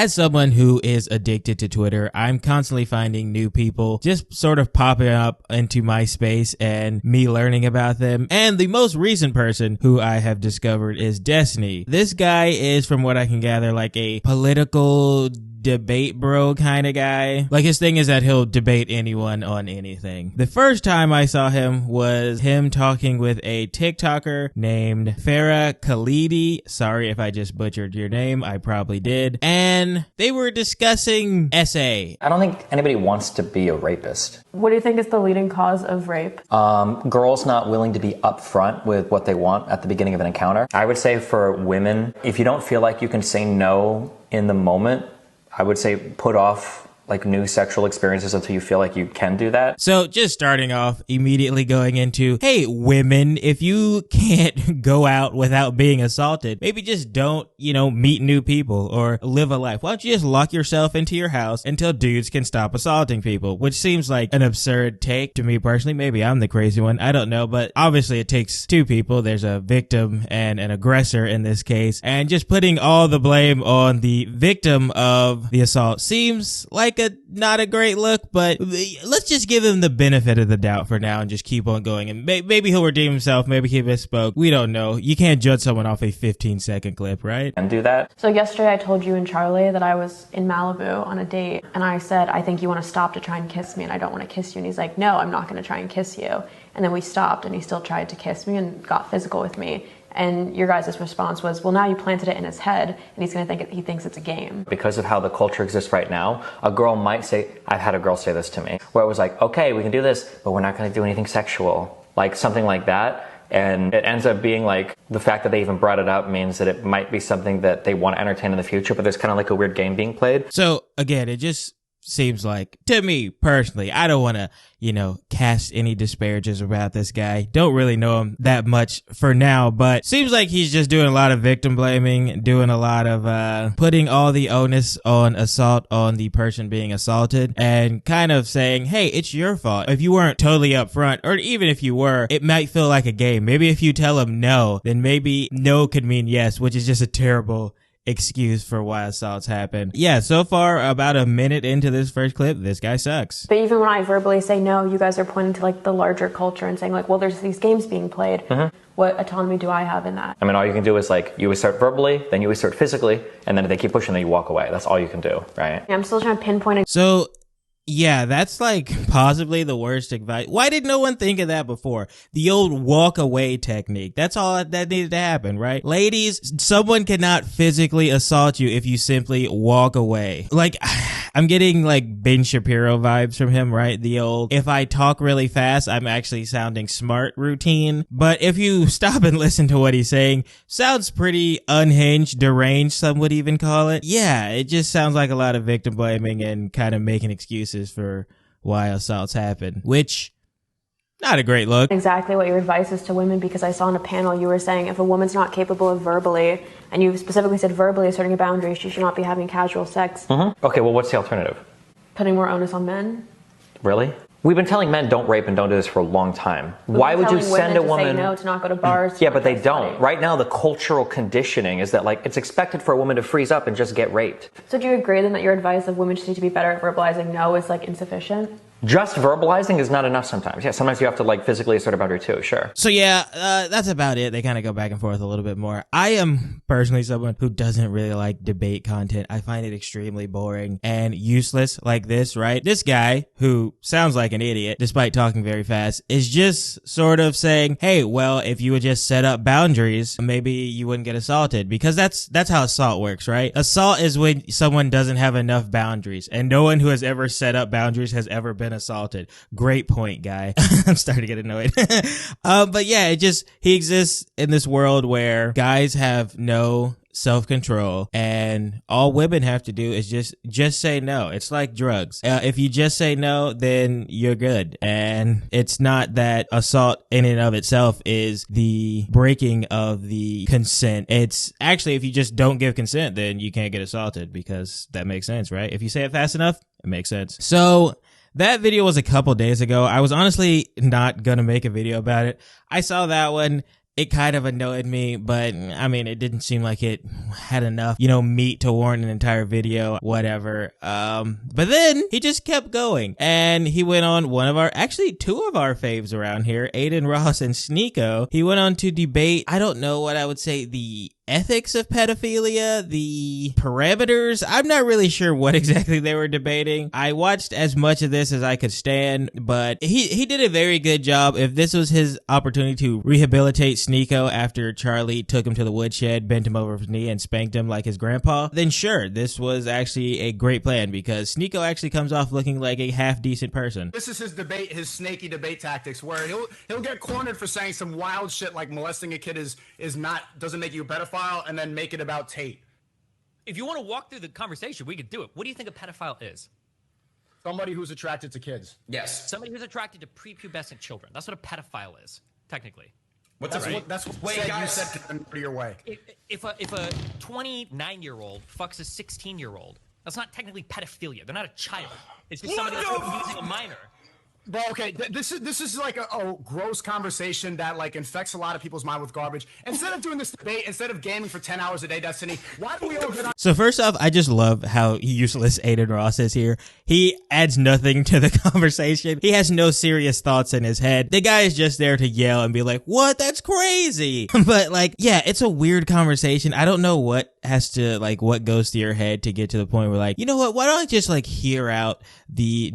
as someone who is addicted to Twitter, I'm constantly finding new people just sort of popping up into my space and me learning about them. And the most recent person who I have discovered is Destiny. This guy is, from what I can gather, like a political debate bro kind of guy. Like, his thing is that he'll debate anyone on anything. The first time I saw him was him talking with a TikToker named Farha Khalidi. Sorry if I just butchered your name. I probably did. And they were discussing SA. I don't think anybody wants to be a rapist. What do you think is the leading cause of rape? Girls not willing to be upfront with what they want at the beginning of an encounter. I would say for women, if you don't feel like you can say no in the moment, I would say put off like new sexual experiences until you feel like you can do that. So just starting off, immediately going into, hey, women, if you can't go out without being assaulted, maybe just don't, meet new people or live a life. Why don't you just lock yourself into your house until dudes can stop assaulting people? Which seems like an absurd take to me personally. Maybe I'm the crazy one. I don't know. But obviously it takes two people. There's a victim and an aggressor in this case. And just putting all the blame on the victim of the assault seems like not a great look, but let's just give him the benefit of the doubt for now and just keep on going. And maybe he'll redeem himself. Maybe he misspoke. We don't know. You can't judge someone off a 15-second clip, right? And do that. So yesterday I told you and Charlie that I was in Malibu on a date, and I said, I think you want to stop to try and kiss me, and I don't want to kiss you. And he's like, no, I'm not going to try and kiss you. And then we stopped, and he still tried to kiss me and got physical with me. And your guys' response was, well, now you planted it in his head, and he's going to he thinks it's a game. Because of how the culture exists right now, a girl might say, I've had a girl say this to me, where it was like, okay, we can do this, but we're not going to do anything sexual. Like something like that. And it ends up being like, the fact that they even brought it up means that it might be something that they want to entertain in the future, but there's kind of like a weird game being played. So again, it just seems like, to me personally, I don't want to, cast any disparages about this guy. Don't really know him that much for now, but seems like he's just doing a lot of victim blaming, doing a lot of putting all the onus on assault on the person being assaulted, and kind of saying, hey, it's your fault. If you weren't totally upfront, or even if you were, it might feel like a game. Maybe if you tell him no, then maybe no could mean yes, which is just a terrible excuse for why assaults happen. Yeah, so far, about a minute into this first clip, this guy sucks. But even when I verbally say no, you guys are pointing to like the larger culture and saying like, well, there's these games being played. Mm-hmm. What autonomy do I have in that? I mean, all you can do is like, you assert verbally, then you assert physically, and then if they keep pushing, then you walk away. That's all you can do, right? Yeah, I'm still trying to pinpoint it. So yeah, that's like possibly the worst advice. Why did no one think of that before? The old walk away technique. That's all that needed to happen, right? Ladies, someone cannot physically assault you if you simply walk away. Like, I'm getting like Ben Shapiro vibes from him, right? The old, if I talk really fast, I'm actually sounding smart routine. But if you stop and listen to what he's saying, sounds pretty unhinged, deranged, some would even call it. Yeah, it just sounds like a lot of victim blaming and kind of making excuses for why assaults happen, which not a great look. Exactly what your advice is to women, because I saw on a panel you were saying if a woman's not capable of verbally, and you specifically said verbally asserting a boundary, she should not be having casual sex. Mm-hmm. Okay, well, what's the alternative? Putting more onus on men. Really? We've been telling men don't rape and don't do this for a long time. Why would you send a woman to say no, to not go to bars? Yeah, but they don't. Right now, the cultural conditioning is that like it's expected for a woman to freeze up and just get raped. So do you agree then that your advice of women just need to be better at verbalizing no is like insufficient? Just verbalizing is not enough sometimes. Yeah, sometimes you have to like physically assert a boundary too, sure. So yeah, that's about it. They kind of go back and forth a little bit more. I am personally someone who doesn't really like debate content. I find it extremely boring and useless like this, right? This guy, who sounds like an idiot despite talking very fast, is just sort of saying, hey, well, if you would just set up boundaries, maybe you wouldn't get assaulted, because that's how assault works, right? Assault is when someone doesn't have enough boundaries, and no one who has ever set up boundaries has ever been assaulted. Great point, guy. I'm starting to get annoyed. But yeah, he exists in this world where guys have no self-control, and all women have to do is just say no. It's like drugs. If you just say no, then you're good. And it's not that assault in and of itself is the breaking of the consent. It's actually, if you just don't give consent, then you can't get assaulted, because that makes sense, right? If you say it fast enough, it makes sense. So that video was a couple days ago. I was honestly not gonna make a video about it. I saw that one. it kind of annoyed me, but I mean, it didn't seem like it had enough, you know, meat to warrant an entire video, whatever. But then he just kept going, and he went on actually two of our faves around here, Aiden Ross and Sneeko. He went on to debate, I don't know what I would say, the ethics of pedophilia, the parameters. I'm not really sure what exactly they were debating. I watched as much of this as I could stand, but he did a very good job. If this was his opportunity to rehabilitate Sneeko after Charlie took him to the woodshed, bent him over his knee, and spanked him like his grandpa, then sure, this was actually a great plan, because Sneeko actually comes off looking like a half-decent person. This is his debate, his snaky debate tactics, where he'll get cornered for saying some wild shit like molesting a kid doesn't make you a pedophile, and then make it about Tate. If you want to walk through the conversation, we could do it. What do you think a pedophile is? Somebody who's attracted to kids. Yes. Somebody who's attracted to prepubescent children. That's what a pedophile is, technically. That's what you said to your way. If a 29-year-old fucks a 16-year-old, that's not technically pedophilia. They're not a child. It's just somebody that's using a minor. Bro, okay, this is like a gross conversation that like infects a lot of people's mind with garbage. Instead of doing this debate, instead of gaming for 10 hours a day, Destiny, why do we all get on? So first off, I just love how useless Aiden Ross is here. He adds nothing to the conversation. He has no serious thoughts in his head. The guy is just there to yell and be like, what? That's crazy. But like, yeah, it's a weird conversation. I don't know what what goes through your head to get to the point where like, you know what? Why don't I just like hear out the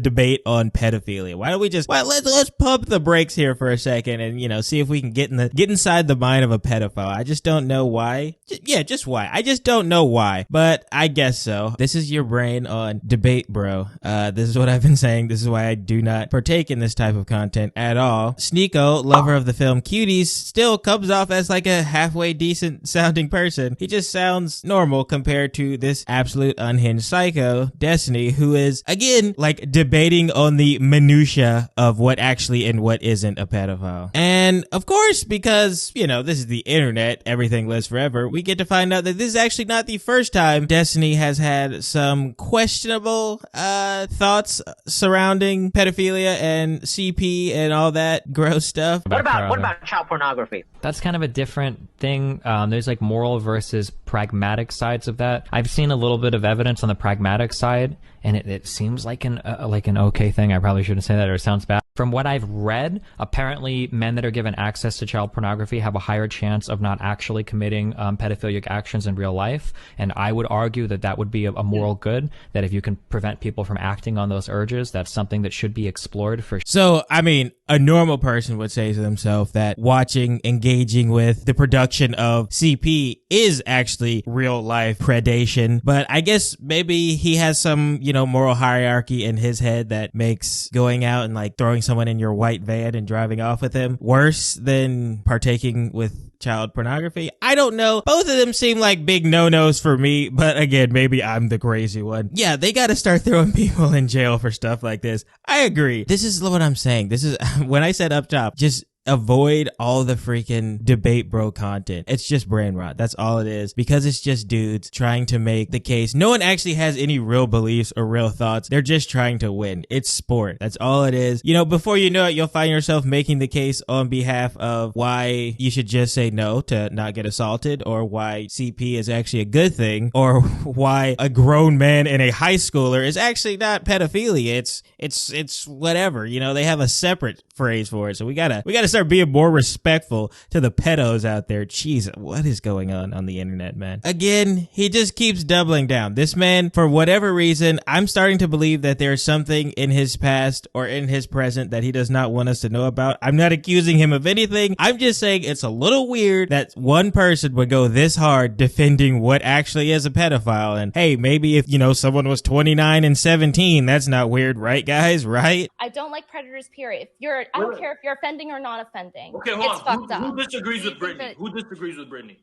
debate on pedophilia? Why don't we just let's pump the brakes here for a second and, you know, see if we can get inside the mind of a pedophile. I just don't know why. Just why. I just don't know why, but I guess so. This is your brain on debate, bro. This is what I've been saying. This is why I do not partake in this type of content at all. Sneeko, lover of the film Cuties, still comes off as like a halfway decent sounding person. He just sounds normal compared to this absolute unhinged psycho, Destiny, who is, again, like debating on the minutia of what actually and what isn't a pedophile. And of course, because, you know, this is the internet, everything lives forever, we get to find out that this is actually not the first time Destiny has had some questionable thoughts surrounding pedophilia and CP and all that gross stuff. What about child pornography? That's kind of a different thing. There's like moral versus pragmatic sides of that. I've seen a little bit of evidence on the pragmatic side, and it seems like an okay thing. I probably shouldn't say that, or it sounds bad. From what I've read, apparently men that are given access to child pornography have a higher chance of not actually committing pedophilic actions in real life. And I would argue that that would be a moral good, that if you can prevent people from acting on those urges, that's something that should be explored for. So, I mean, a normal person would say to themselves that engaging with the production of CP is actually real life predation. But I guess maybe he has some, you know, moral hierarchy in his head that makes going out and like throwing someone in your white van and driving off with him worse than partaking with child pornography. I don't know. Both of them seem like big no-nos for me, but again, maybe I'm the crazy one. Yeah, they gotta start throwing people in jail for stuff like this. I agree. This is what I'm saying. This is when I said up top, just avoid all the freaking debate bro content. It's just brain rot. That's all it is, because it's just dudes trying to make the case. No one actually has any real beliefs or real thoughts. They're just trying to win. It's sport. That's all it is. You know, before you know it, you'll find yourself making the case on behalf of why you should just say no to not get assaulted, or why CP is actually a good thing, or why a grown man and a high schooler is actually not pedophilia. It's whatever. You know, they have a separate phrase for it. So we gotta start being more respectful to the pedos out there. Jeez, what is going on the internet, man? Again, he just keeps doubling down. This man, for whatever reason, I'm starting to believe that there's something in his past or in his present that he does not want us to know about. I'm not accusing him of anything. I'm just saying it's a little weird that one person would go this hard defending what actually is a pedophile. And hey, maybe if, you know, someone was 29 and 17, that's not weird, right, guys? Right? I don't like predators, period. I don't care if you're offending or not offending. Okay, hold it's on. fucked up. Who disagrees with Brittany? Who disagrees with Brittany?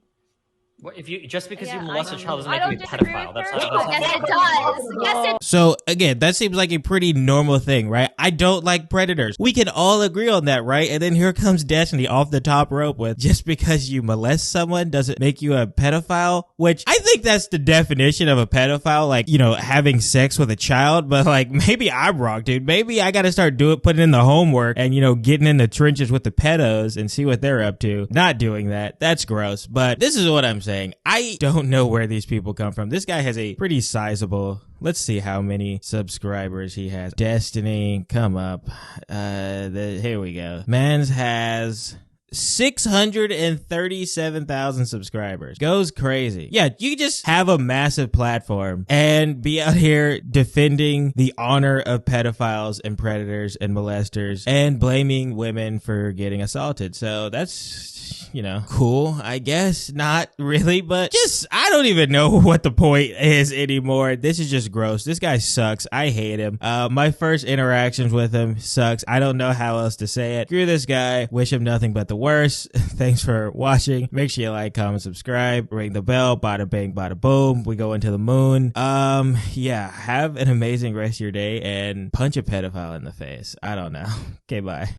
What, if you just because you Yeah, molest a child doesn't I make don't you a disagree pedophile. with That's her. not. Yes, it does. Yes, it So again, that seems like a pretty normal thing, right? I don't like predators. We can all agree on that, right? And then here comes Destiny off the top rope with just because you molest someone doesn't make you a pedophile, which I think that's the definition of a pedophile, like, you know, having sex with a child. But like, maybe I'm wrong, dude. Maybe I got to start putting in the homework and, you know, getting in the trenches with the pedos and see what they're up to. Not doing that. That's gross. But this is what I'm saying. I don't know where these people come from. This guy has a pretty sizable, let's see how many subscribers he has. Destiny, come up. Here we go. Mans has 637,000 subscribers. Goes crazy. Yeah, you just have a massive platform and be out here defending the honor of pedophiles and predators and molesters and blaming women for getting assaulted. So that's, you know, cool, I guess. Not really, but just, I don't even know what the point is anymore. This is just gross. This guy sucks. I hate him. My first interactions with him sucks. I don't know how else to say it. Screw this guy. Wish him nothing but the worst. Thanks for watching. Make sure you like, comment, subscribe, ring the bell. Bada bang, bada boom. We go into the moon. Yeah, have an amazing rest of your day and punch a pedophile in the face. I don't know. Okay, bye.